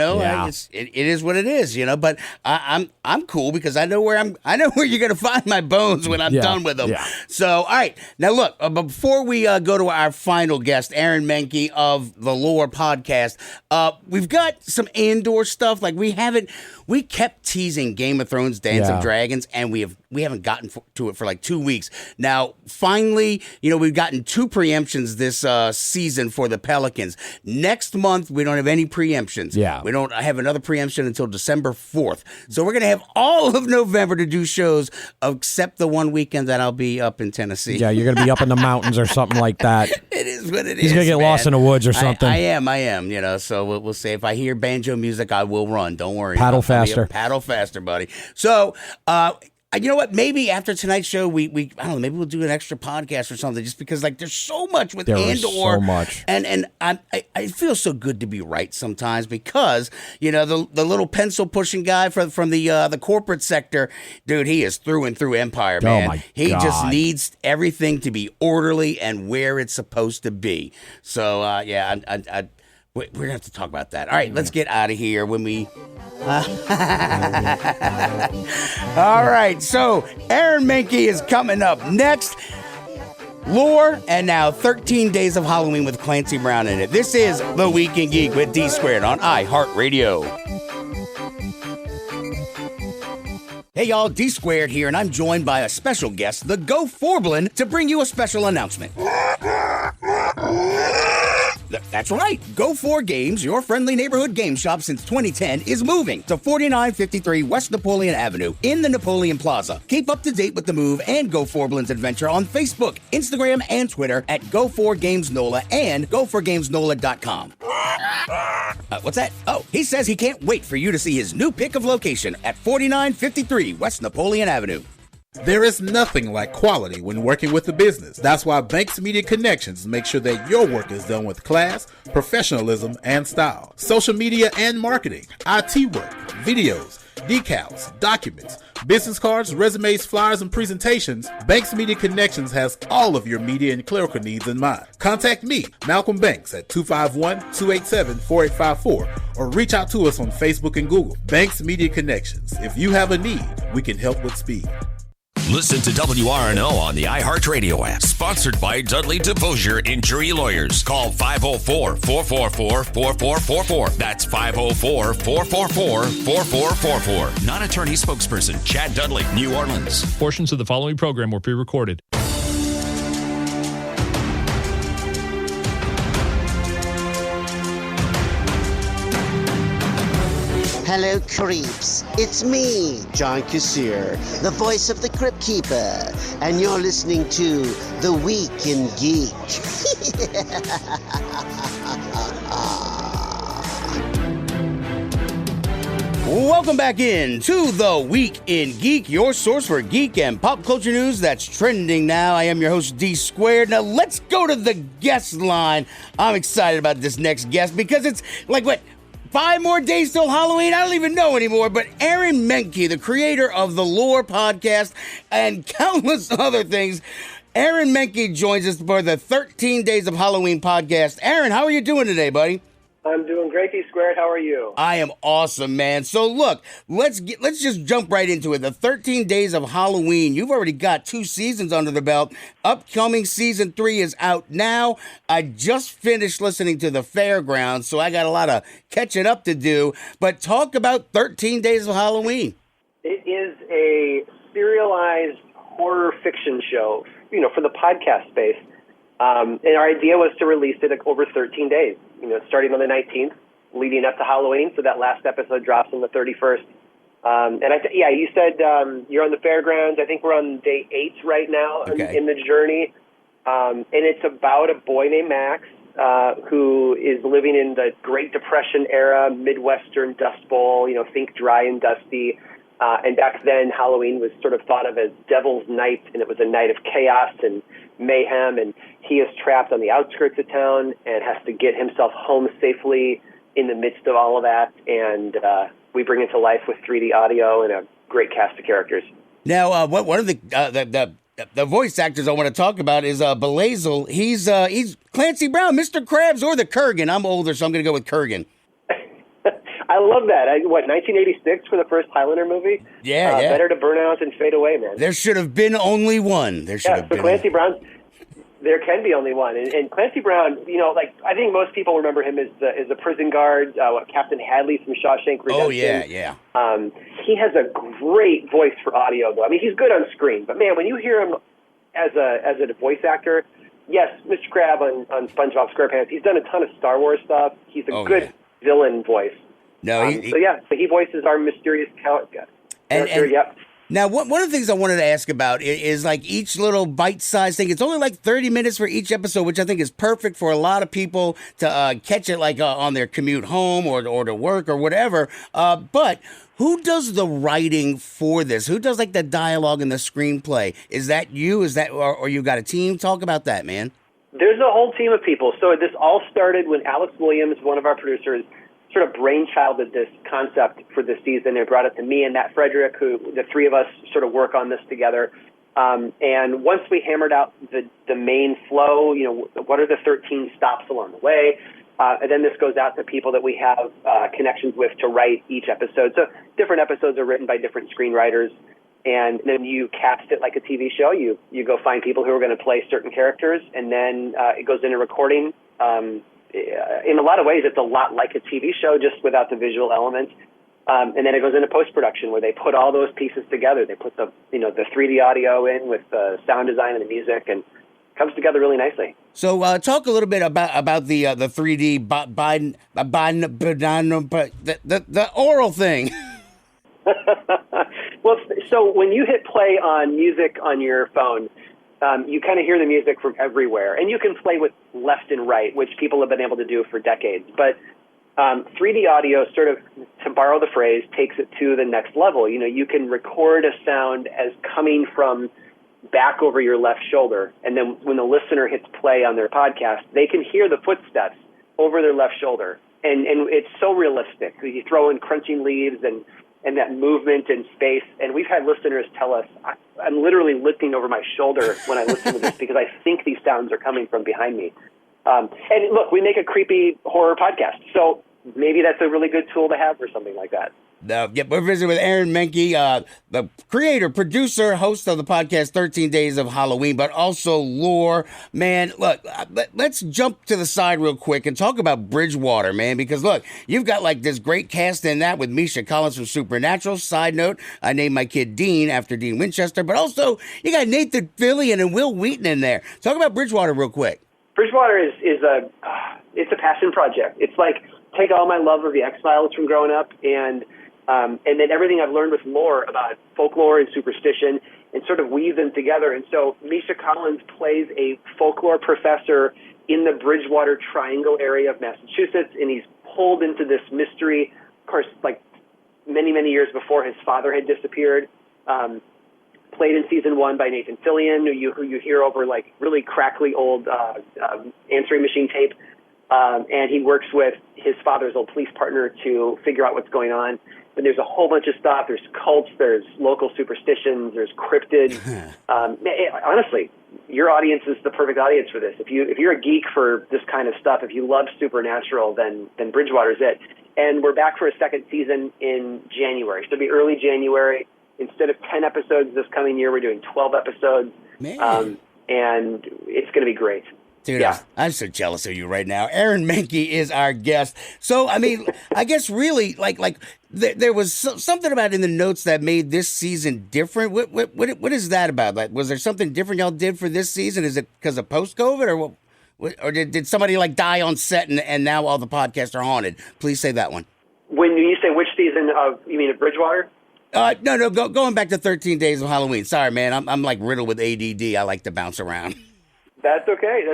S3: is what it is, but I'm cool because I know where you're going to find my bones when I'm done with them. Yeah. So, all right. Now, look, before we go to our final guest, Aaron Mahnke of the Lore podcast, we've got some Andor stuff. Like we kept teasing Game of Thrones, Dance of Dragons, and we haven't gotten to it for like 2 weeks. Now, finally, we've gotten 2 preemptions this season for the Pelicans. Next month, we don't have any preemptions. Yeah. We don't have another preemption until December 4th. So we're going to have all of November to do shows, except the one weekend that I'll be up in Tennessee.
S5: Yeah, you're going to be up in the mountains or something like that.
S3: It is what it is.
S5: He's going to get lost in the woods or something.
S3: I am, so we'll see. If I hear banjo music, I will run. Don't worry.
S5: Paddle faster.
S3: Paddle faster, buddy. So, you know what? Maybe after tonight's show, we I don't know. Maybe we'll do an extra podcast or something, just because like there's so much with Andor.
S5: So much,
S3: and I feel so good to be right sometimes because the little pencil pushing guy from the corporate sector, dude, he is through and through Empire, man.
S5: Oh my
S3: he
S5: God.
S3: just needs everything to be orderly and where it's supposed to be. So we're going to have to talk about that. All right, let's get out of here when we... All right, so Aaron Mahnke is coming up next. Lore, and now 13 Days of Halloween with Clancy Brown in it. This is The Week in Geek with D Squared on iHeartRadio. Hey y'all, D Squared here, and I'm joined by a special guest, the Go Forblin, to bring you a special announcement. That's right. Go 4 Games, your friendly neighborhood game shop since 2010, is moving to 4953 West Napoleon Avenue in the Napoleon Plaza. Keep up to date with the move and Go 4Blin's adventure on Facebook, Instagram, and Twitter at Go 4 Games NOLA and go4gamesnola.com. What's that? Oh, he says he can't wait for you to see his new pick of location at 4953 West Napoleon Avenue.
S17: There is nothing like quality when working with a business. That's why Banks Media Connections make sure that your work is done with class, professionalism, and style. Social media and marketing, IT work, videos, decals, documents, business cards, resumes, flyers, and presentations. Banks Media Connections has all of your media and clerical needs in mind. Contact me, Malcolm Banks, at 251-287-4854 or reach out to us on Facebook and Google. Banks Media Connections. If you have a need, we can help with speed.
S2: Listen to WRNO on the iHeartRadio app. Sponsored by Dudley DeVosier Injury Lawyers. Call 504-444-4444. That's 504-444-4444. Non-attorney spokesperson Chad Dudley, New Orleans.
S18: Portions of the following program were pre-recorded.
S19: Hello, creeps. It's me, John Kassir, the voice of the Crypt Keeper, and you're listening to The Week in Geek.
S3: Welcome back in to The Week in Geek, your source for geek and pop culture news that's trending now. I am your host, D Squared. Now, let's go to the guest line. I'm excited about this next guest because it's like, 5 more days till Halloween? I don't even know anymore. But Aaron Mahnke, the creator of the Lore podcast and countless other things, Aaron Mahnke joins us for the 13 Days of Halloween podcast. Aaron, how are you doing today, buddy?
S20: I'm doing great, D Squared. How are you?
S3: I am awesome, man. So look, let's just jump right into it. The 13 Days of Halloween. You've already got 2 seasons under the belt. Upcoming season 3 is out now. I just finished listening to The Fairgrounds, so I got a lot of catching up to do. But talk about 13 Days of Halloween.
S20: It is a serialized horror fiction show, for the podcast space. And our idea was to release it over 13 days, starting on the 19th, leading up to Halloween. So that last episode drops on the 31st. You said you're on the Fairgrounds. I think we're on day 8 right now in the journey. And it's about a boy named Max who is living in the Great Depression era, Midwestern Dust Bowl, think dry and dusty. And back then, Halloween was sort of thought of as Devil's Night, and it was a night of chaos and mayhem, and he is trapped on the outskirts of town and has to get himself home safely in the midst of all of that, and we bring it to life with 3D audio and a great cast of characters.
S3: Now, one of the voice actors I want to talk about is Belazel. He's Clancy Brown, Mr. Krabs, or the Kurgan. I'm older, so I'm going to go with Kurgan.
S20: I love that. 1986 for the first Highlander movie?
S3: Yeah.
S20: Better to burn out than fade away, man.
S3: There should have been only one.
S20: Clancy Brown, there can be only one. And Clancy Brown, I think most people remember him as a prison guard, Captain Hadley from Shawshank Redemption.
S3: Oh, yeah.
S20: He has a great voice for audio, though. I mean, he's good on screen. But, man, when you hear him as a voice actor, yes, Mr. Crab on SpongeBob SquarePants, he's done a ton of Star Wars stuff. He's a good villain voice.
S3: No,
S20: he voices our mysterious character.
S3: Now, one of the things I wanted to ask about is like each little bite-sized thing. It's only like 30 minutes for each episode, which I think is perfect for a lot of people to catch it like on their commute home or to work or whatever. But who does the writing for this? Who does like the dialogue and the screenplay? Is that you? Or you got a team? Talk about that, man.
S20: There's a whole team of people. So this all started when Alex Williams, one of our producers, sort of brainchilded this concept for this season and brought it to me and Matt Frederick, who the 3 of us sort of work on this together. And once we hammered out the main flow, what are the 13 stops along the way? And then this goes out to people that we have connections with to write each episode. So different episodes are written by different screenwriters. And then you cast it like a TV show. You go find people who are going to play certain characters, and then it goes into recording. In a lot of ways, it's a lot like a TV show, just without the visual elements. And then it goes into post-production where they put all those pieces together. They put the 3D audio in with the sound design and the music, and it comes together really nicely.
S3: So talk a little bit about the 3D the oral thing.
S20: Well, so when you hit play on music on your phone, you kind of hear the music from everywhere, and you can play with left and right, which people have been able to do for decades. But 3D audio, sort of, to borrow the phrase, takes it to the next level. You can record a sound as coming from back over your left shoulder, and then when the listener hits play on their podcast, they can hear the footsteps over their left shoulder, and it's so realistic. You throw in crunching leaves and that movement in space, and we've had listeners tell us, I'm literally looking over my shoulder when I listen to this because I think these sounds are coming from behind me. And look, we make a creepy horror podcast, so maybe that's a really good tool to have for something like that.
S3: We're visiting with Aaron Mahnke, the creator, producer, host of the podcast 13 Days of Halloween, but also lore. Man, look, let's jump to the side real quick and talk about Bridgewater, man, because look, you've got like this great cast in that with Misha Collins from Supernatural. Side note, I named my kid Dean after Dean Winchester, but also you got Nathan Fillion and Will Wheaton in there. Talk about Bridgewater real quick.
S20: Bridgewater is it's a passion project. It's like take all my love of the X-Files from growing up and then everything I've learned with lore about folklore and superstition and sort of weave them together. And so Misha Collins plays a folklore professor in the Bridgewater Triangle area of Massachusetts, and he's pulled into this mystery. Of course, like many, many years before, his father had disappeared. Played in season 1 by Nathan Fillion, who you hear over like really crackly old answering machine tape. And he works with his father's old police partner to figure out what's going on. And there's a whole bunch of stuff. There's cults, there's local superstitions, there's cryptids. Honestly, your audience is the perfect audience for this. If you're a geek for this kind of stuff, if you love Supernatural, then Bridgewater's it. And we're back for a second season in January. So it'll be early January. Instead of 10 episodes this coming year, we're doing 12 episodes. And it's going to be great.
S3: Dude,
S20: yeah.
S3: I'm so jealous of you right now. Aaron Mahnke is our guest. So, I mean, I guess really, there was something about in the notes that made this season different. What is that about? Like, was there something different y'all did for this season? Is it because of post-COVID, or what? Or did somebody die on set and now all the podcasts are haunted? Please say that one.
S20: When you say which season of, you mean of Bridgewater?
S3: No, going back to 13 Days of Halloween. Sorry, man, I'm like riddled with ADD. I like to bounce around.
S20: That's okay.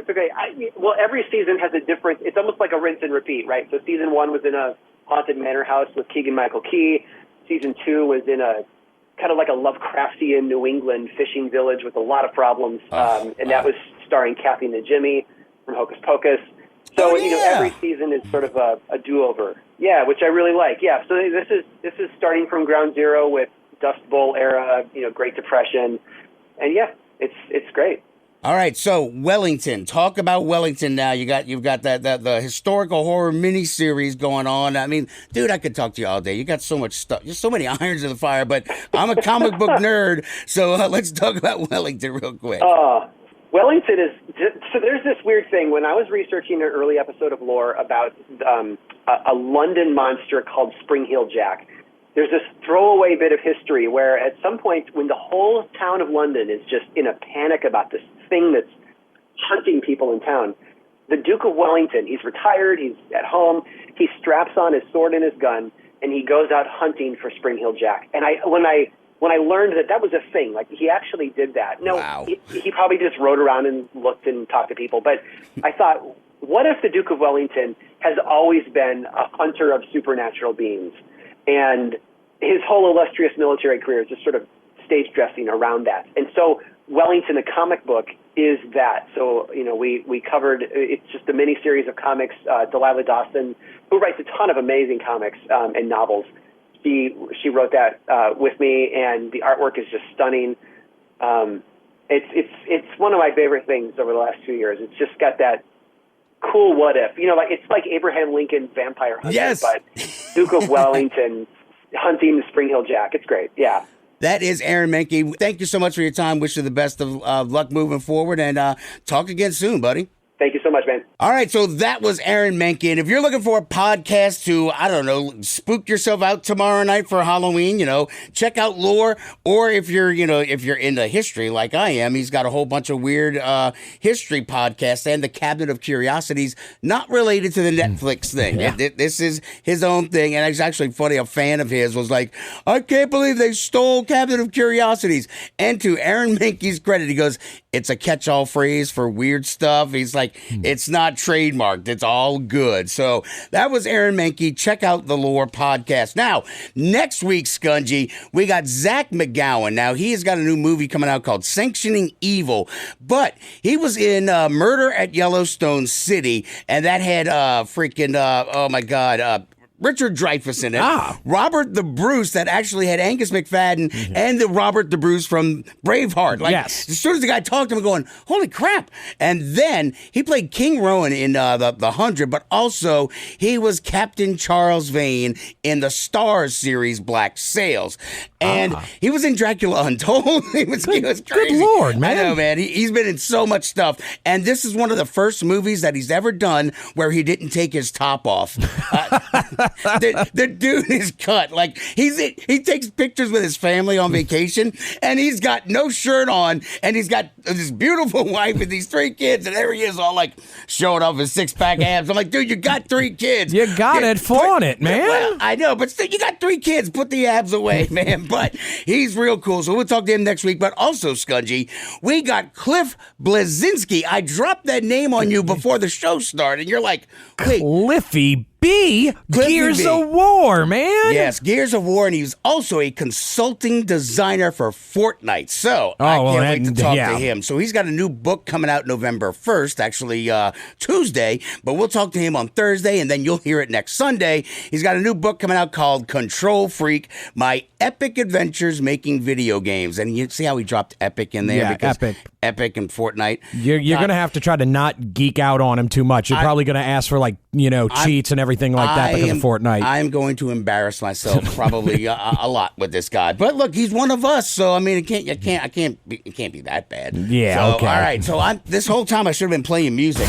S20: Well, every season has a different, it's almost like a rinse and repeat, right? So season 1 was in a haunted manor house with Keegan-Michael Key. Season 2 was in a kind of like a Lovecraftian New England fishing village with a lot of problems. And that was starring Kathy Najimy from Hocus Pocus. So, every season is sort of a do-over. Yeah, which I really like. Yeah, so this is starting from ground zero with Dust Bowl era, Great Depression. And yeah, it's great.
S3: All right, so Wellington. Talk about Wellington now. You've got that the historical horror miniseries going on. I mean, dude, I could talk to you all day. You got so much stuff. There's so many irons in the fire, but I'm a comic book nerd, so let's talk about Wellington real quick.
S20: Wellington is so there's this weird thing. When I was researching an early episode of lore about a London monster called Spring Heel Jack, there's this throwaway bit of history where at some point when the whole town of London is just in a panic about this thing that's hunting people in town, the Duke of Wellington, he's retired, he's at home, he straps on his sword and his gun, and he goes out hunting for Spring Heel Jack. And when I learned that was a thing, like he actually did that. No, wow. he probably just rode around and looked and talked to people. But I thought, what if the Duke of Wellington has always been a hunter of supernatural beings? And his whole illustrious military career is just sort of stage dressing around that. And so Wellington, the comic book, is that. So, we covered, it's just a mini series of comics. Delilah Dawson, who writes a ton of amazing comics and novels, she wrote that with me, and the artwork is just stunning. It's one of my favorite things over the last 2 years. It's just got that cool what if. It's like Abraham Lincoln Vampire Hunter,
S3: yes.
S20: But Duke of Wellington hunting the Spring Heel Jack. It's great, yeah.
S3: That is Aaron Mahnke. Thank you so much for your time. Wish you the best of luck moving forward, and talk again soon, buddy.
S20: Thank you so much, man.
S3: All right, so that was Aaron Mahnke. And if you're looking for a podcast to, I don't know, spook yourself out tomorrow night for Halloween, check out Lore. Or if you're into history like I am, he's got a whole bunch of weird history podcasts and the Cabinet of Curiosities, not related to the Netflix thing.
S5: Yeah.
S3: This is his own thing. And it's actually funny, a fan of his was like, I can't believe they stole Cabinet of Curiosities. And to Aaron Mahnke's credit, he goes, it's a catch-all phrase for weird stuff. He's like, it's not trademarked. It's all good. So that was Aaron Mahnke. Check out the Lore podcast. Now, next week, Scungy, we got Zach McGowan. Now, he has got a new movie coming out called Sanctioning Evil, but he was in Murder at Yellowstone City, and that had Richard Dreyfuss in it. Robert the Bruce, that actually had Angus McFadden and the Robert the Bruce from Braveheart.
S5: Yes.
S3: As soon as the guy talked to him, going, holy crap. And then he played King Rowan in the 100, but also he was Captain Charles Vane in the Starz series Black Sails. And he was in Dracula Untold. he was crazy.
S5: Good Lord, man.
S3: I know, man. He's been in so much stuff. And this is one of the first movies that he's ever done where he didn't take his top off. The dude is cut. Like, he takes pictures with his family on vacation, and he's got no shirt on, and he's got this beautiful wife with these 3 kids, and there he is all like showing off his 6-pack abs. I'm like, dude, you got 3 kids.
S5: You got it. Flaunt it, man.
S3: Well, I know, but still, you got 3 kids. Put the abs away, man. But he's real cool, so we'll talk to him next week. But also, Scungy, we got Cliff Bleszinski. I dropped that name on you before the show started, and you're like, wait.
S5: Cliffy B. Gears of War, man.
S3: Yes, Gears of War, and he's also a consulting designer for Fortnite. So I can't wait to talk to him. So he's got a new book coming out November 1st, actually Tuesday, but we'll talk to him on Thursday, and then you'll hear it next Sunday. He's got a new book coming out called Control Freak, My Epic Adventures Making Video Games. And you see how he dropped Epic in there?
S5: Yeah,
S3: because
S5: Epic
S3: and Fortnite.
S5: You're going to have to try to not geek out on him too much. You're probably going to ask for cheats and everything like that because of Fortnite.
S3: I'm going to embarrass myself probably a lot with this guy. But look, he's one of us, so I mean, it can't be that bad.
S5: Yeah.
S3: So,
S5: okay.
S3: All right. So this whole time I should have been playing music.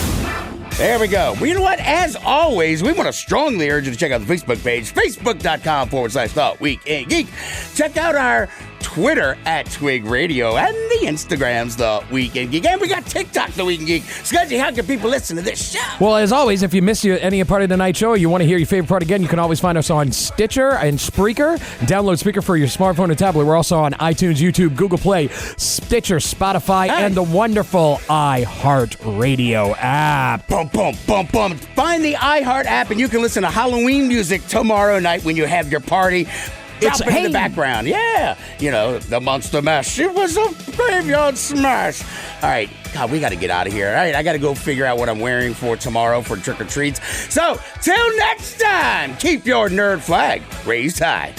S3: There we go. Well, you know what? As always, we want to strongly urge you to check out the Facebook page, facebook.com/The Week in Geek. Check out our Twitter at Twig Radio and the Instagrams, The Week in Geek. And we got TikTok, The Week in Geek. Scudgy, how can people listen to this show?
S5: Well, as always, if you miss any part of the night show or you want to hear your favorite part again, you can always find us on Stitcher and Spreaker. Download Spreaker for your smartphone and tablet. We're also on iTunes, YouTube, Google Play, Stitcher, Spotify, and the wonderful iHeartRadio app.
S3: Bum, bum, bum, bum. Find the iHeart app and you can listen to Halloween music tomorrow night when you have your party. It's in the background. Yeah. The Monster Mash. It was a graveyard smash. All right. God, we got to get out of here. All right. I got to go figure out what I'm wearing for tomorrow for trick-or-treats. So, till next time, keep your nerd flag raised high.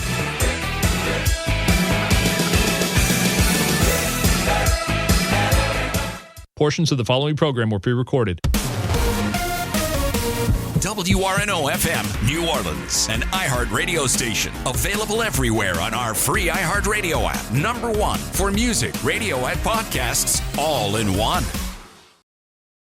S18: Portions of the following program were pre-recorded.
S2: WRNO-FM, New Orleans, an iHeart radio station. Available everywhere on our free iHeart Radio app. #1 for music, radio, and podcasts, all in one.